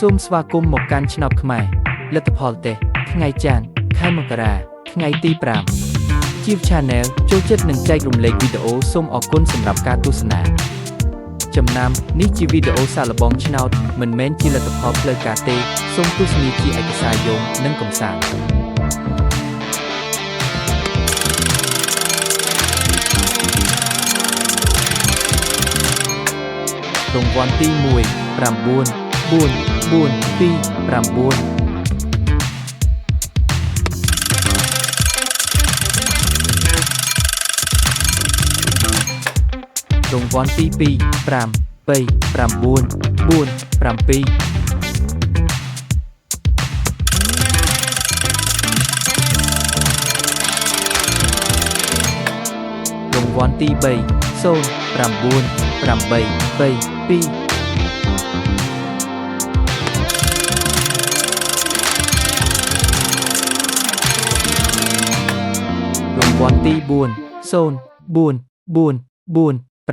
សូមស្វាគមន៍មកកាន់ឆ្នោតខ្មែរលទ្ធផលទេថ្ងៃច័ន្ទខែមករាថ្ងៃទី5 Chief Channel ចូលចិត្តនិងចែករំលែកវីដេអូសូមអរគុណសម្រាប់ការទស្សនាចំណាំនេះជាវីដេអូសាកល្បងឆ្នោតមិនមែនជាលទ្ធផលផ្លូវការទេសូមទស្សនាជាឯកសារយោងនិងកម្សាន្តរង្វាន់ទី1 9 4 4 2 9 រង្វាន់ទី2 5 3 9 4 7 រង្វាន់ទី3 0 9 8 3 2រង្វាន់ទី4 0 4 4 4 5